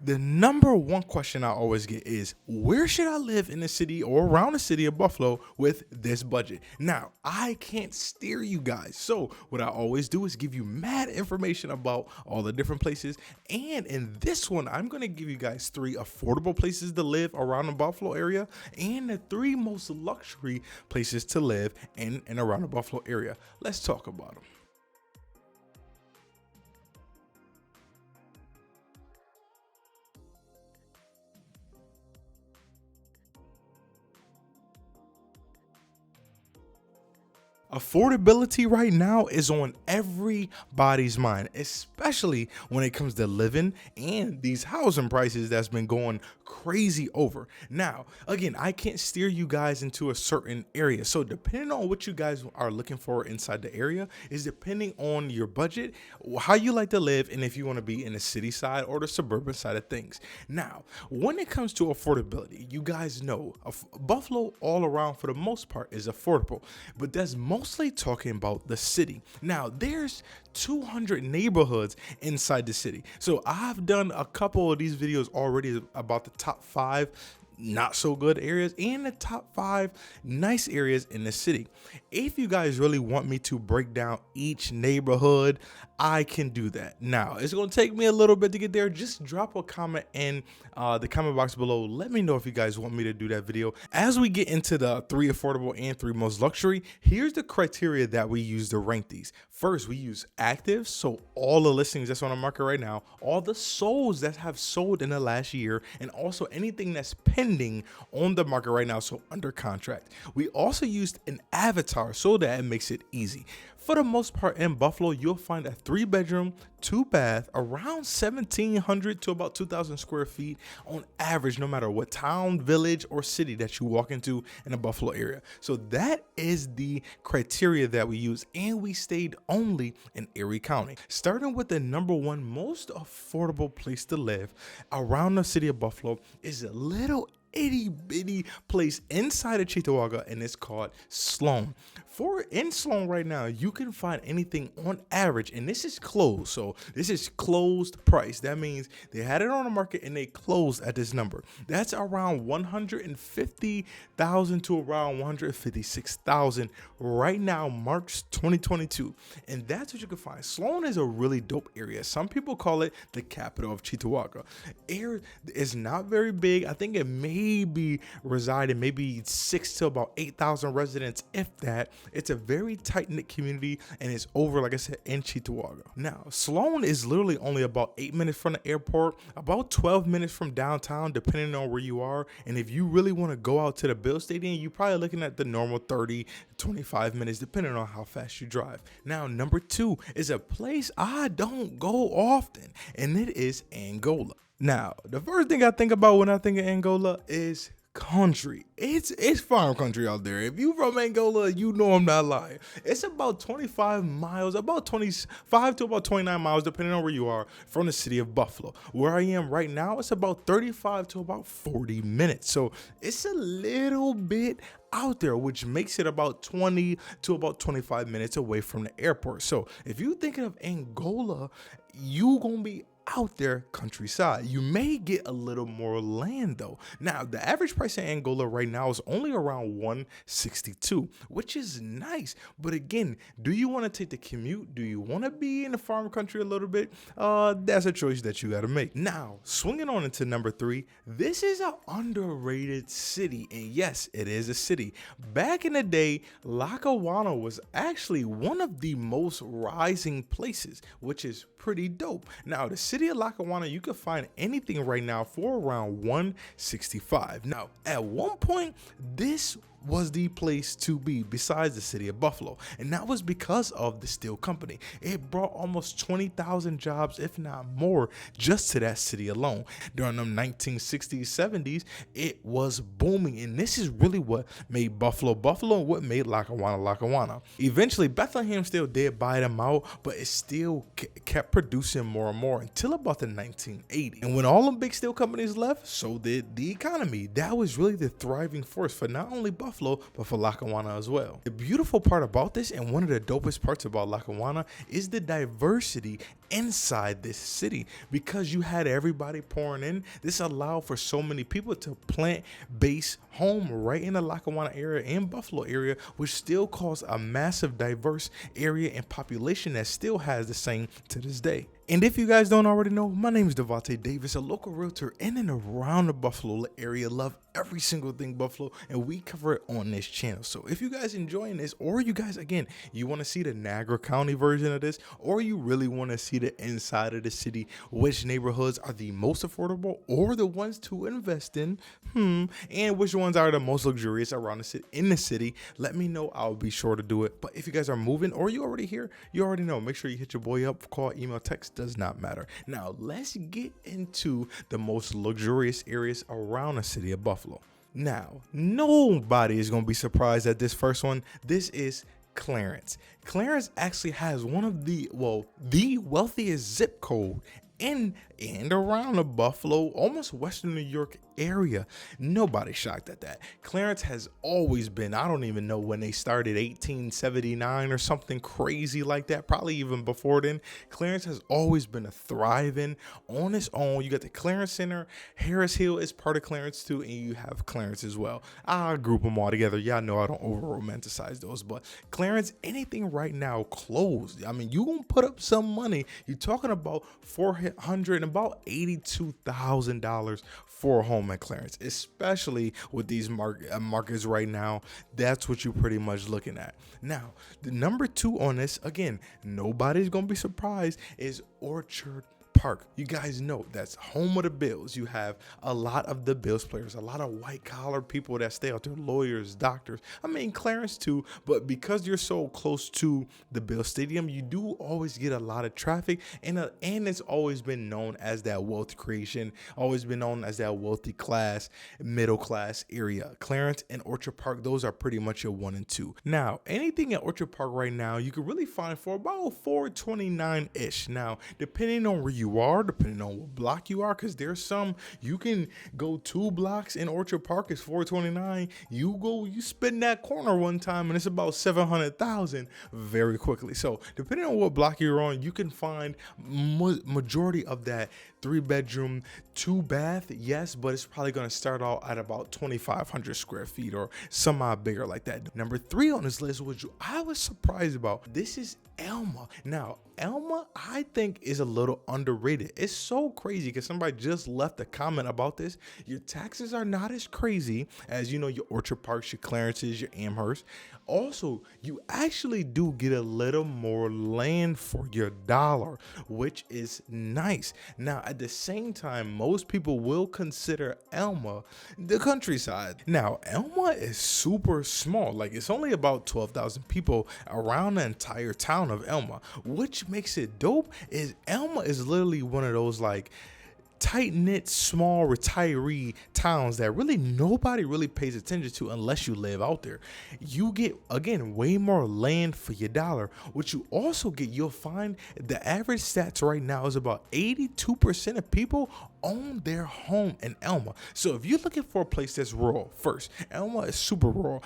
The number one question I always get is, where should I live in the city or around the city of Buffalo with this budget? Now, I can't steer you guys. So what I always do is give you mad information about all the different places. And in this one, I'm going to give you guys 3 affordable places to live around the Buffalo area and the 3 most luxury places to live in and around the Buffalo area. Let's talk about them. Affordability right now is on everybody's mind, especially when it comes to living and these housing prices that's been going crazy over. Now, again, I can't steer you guys into a certain area. So depending on what you guys are looking for inside the area is depending on your budget, how you like to live, and if you want to be in the city side or the suburban side of things. Now, when it comes to affordability, you guys know Buffalo all around for the most part is affordable, but that's mostly talking about the city. Now, there's 200 neighborhoods inside the city. So I've done a couple of these videos already about the top 5 not so good areas and the top 5 nice areas in the city. If you guys really want me to break down each neighborhood, I can do that. Now, it's going to take me a little bit to get there. Just drop a comment in the comment box below. Let me know if you guys want me to do that video. As we get into the 3 affordable and 3 most luxury, here's the criteria that we use to rank these. First, we use active, so all the listings that's on the market right now, all the souls that have sold in the last year, and also anything that's pending on the market right now, so under contract. We also used an avatar so that it makes it easy. For the most part in Buffalo, you'll find a 3-bedroom, 2-bath, around 1,700 to about 2,000 square feet on average, no matter what town, village, or city that you walk into in the Buffalo area. So that is the criteria that we use, and we stayed only in Erie County. Starting with the number 1 most affordable place to live around the city of Buffalo is a little itty bitty place inside of Cheektowaga, and it's called Sloan. In Sloan right now, you can find anything on average, and this is closed, so this is closed price. That means they had it on the market and they closed at this number. That's around $150,000 to around $156,000 right now, March 2022, and that's what you can find. Sloan is a really dope area. Some people call it the capital of Cheektowaga. It's not very big. I think it may be residing maybe 6 to about 8,000 residents, if that. It's a very tight-knit community, and it's over, like I said, in Cheektowaga. Now, Sloan is literally only about 8 minutes from the airport, about 12 minutes from downtown, depending on where you are. And if you really want to go out to the Bill Stadium, you're probably looking at the normal 30 to 25 minutes, depending on how fast you drive. Now, number 2 is a place I don't go often, and it is Angola. Now, the first thing I think about when I think of Angola is country. It's farm country out there. If you from Angola, you know I'm not lying. It's about 25 miles, about 25 to about 29 miles, depending on where you are, from the city of Buffalo. Where I am right now, it's about 35 to about 40 minutes. So it's a little bit out there, which makes it about 20 to about 25 minutes away from the airport. So if you're thinking of Angola, you gonna be out there countryside. You may get a little more land though. Now, the average price in Angola right now is only around 162, which is nice. But again, do you want to take the commute? Do you want to be in the farm country a little bit? That's a choice that you got to make. Now, swinging on into number 3, this is an underrated city. And yes, it is a city. Back in the day, Lackawanna was actually one of the most rising places, which is pretty dope. Now, the city of Lackawanna, you can find anything right now for around 165. Now, at one point, this was the place to be besides the city of Buffalo, and that was because of the steel company. It brought almost 20,000 jobs, if not more, just to that city alone. During the 1960s, 70s, it was booming, and this is really what made Buffalo Buffalo and what made Lackawanna Lackawanna. Eventually, Bethlehem still did buy them out, but it still kept producing more and more until about the 1980s. And when all the big steel companies left, so did the economy. That was really the thriving force for not only Buffalo, but for Lackawanna as well. The beautiful part about this, and one of the dopest parts about Lackawanna, is the diversity inside this city because you had everybody pouring in. This allowed for so many people to plant base home right in the Lackawanna area and Buffalo area, which still caused a massive diverse area and population that still has the same to this day. And if you guys don't already know, my name is Devonte Davis, a local realtor in and around the Buffalo area. Love every single thing Buffalo, and we cover it on this channel. So if you guys enjoying this, or you guys, again, you want to see the Niagara County version of this, or you really want to see the inside of the city, which neighborhoods are the most affordable or the ones to invest in, and which ones are the most luxurious around the city, in the city, let me know. I'll be sure to do it. But if you guys are moving or you already here, you already know, make sure you hit your boy up, call, email, text, does not matter. Now let's get into the most luxurious areas around the city of Buffalo. Now, nobody is going to be surprised at this first one. This is Clarence. Clarence actually has one of the wealthiest zip code in and around the Buffalo, almost Western New York area. Nobody's shocked at that. Clarence has always been, I don't even know when they started, 1879 or something crazy like that, probably even before then. Clarence has always been a thriving on its own. You got the Clarence Center, Harris Hill is part of Clarence too, and you have Clarence as well. I group them all together. Y'all know I don't over romanticize those, but Clarence, anything right now closed. I mean, you gonna put up some money. You're talking about $400 and about $82,000 for a home at Clarence, especially with these markets right now. That's what you're pretty much looking at. Now, the number 2 on this, again, nobody's gonna be surprised, is Orchard Park. You guys know that's home of the Bills. You have a lot of the Bills players, a lot of white collar people that stay out there, lawyers, doctors. I mean, Clarence too, but because you're so close to the Bills Stadium, you do always get a lot of traffic, and it's always been known as that wealth creation, always been known as that wealthy class, middle class area. Clarence and Orchard Park, those are pretty much your 1 and 2. Now, anything at Orchard Park right now, you can really find for about $429-ish. Now, depending on where you are, depending on what block you are, because there's some you can go 2 blocks in Orchard Park, is $429. You spin that corner one time and it's about $700,000 very quickly. So depending on what block you're on, you can find majority of that 3-bedroom, 2-bath, yes, but it's probably going to start out at about 2,500 square feet or some odd bigger like that. Number 3 on this list, which I was surprised about, this is Elma. Now, Elma, I think, is a little underrated. It's so crazy because somebody just left a comment about this. Your taxes are not as crazy as, your Orchard Parks, your Clarences, your Amherst. Also, you actually do get a little more land for your dollar, which is nice. Now, at the same time, most people will consider Elma the countryside. Now, Elma is super small. Like, it's only about 12,000 people around the entire town of Elma. Which makes it dope is Elma is literally one of those like tight-knit, small retiree towns that really nobody really pays attention to unless you live out there. You get, again, way more land for your dollar. What you also get, you'll find the average stats right now is about 82% of people own their home in Elma. So if you're looking for a place that's rural, first, Elma is super rural.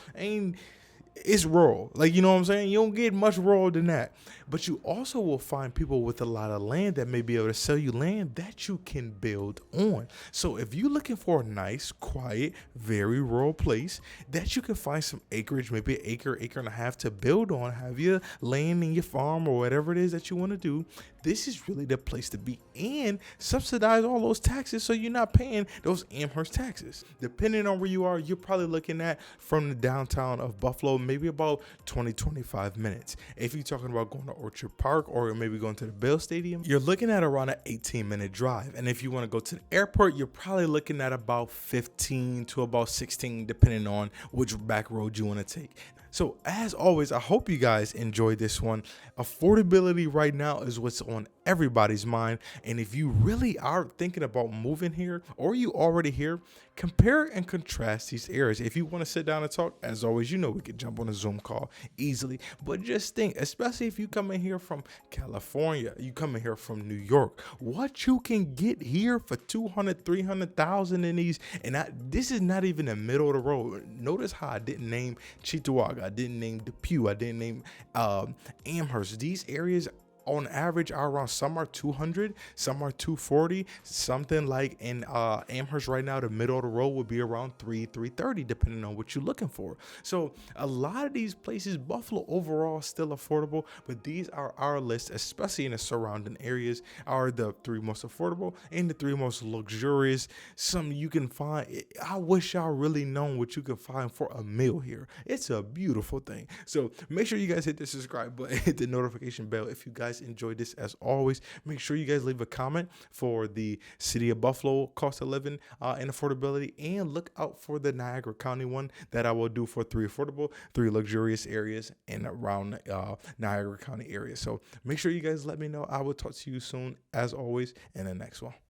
It's rural. Like, you know what I'm saying? You don't get much rural than that. But you also will find people with a lot of land that may be able to sell you land that you can build on. So if you're looking for a nice, quiet, very rural place that you can find some acreage, maybe an acre and a half to build on, have your land in your farm or whatever it is that you want to do, this is really the place to be, and subsidize all those taxes so you're not paying those Amherst taxes. Depending on where you are, you're probably looking at from the downtown of Buffalo, maybe about 20-25 minutes. If you're talking about going to Orchard Park or maybe going to the Bill Stadium, you're looking at around an 18-minute drive. And if you want to go to the airport, you're probably looking at about 15 to about 16, depending on which back road you want to take. So as always, I hope you guys enjoyed this one. Affordability right now is what's on everybody's mind. And if you really are thinking about moving here or you already here, compare and contrast these areas. If you want to sit down and talk, as always, we could jump on a Zoom call easily. But just think, especially if you come in here from California, you come in here from New York, what you can get here for 200, 300,000 in these. And this is not even the middle of the road. Notice how I didn't name Cheektowaga, I didn't name Depew, I didn't name Amherst. These areas on average are around, some are 200, some are 240, something like in Amherst right now, the middle of the road would be around 330, depending on what you're looking for. So a lot of these places, Buffalo overall is still affordable, but these are our list, especially in the surrounding areas, are the three most affordable and the three most luxurious. Some you can find. I wish y'all really known what you can find for a meal here. It's a beautiful thing. So make sure you guys hit the subscribe button, hit the notification bell if you guys enjoyed this. As always, make sure you guys leave a comment for the city of Buffalo cost of living and affordability, and look out for the Niagara County one that I will do for three affordable, three luxurious areas and around Niagara County area. So make sure you guys let me know. I will talk to you soon, as always, in the next one.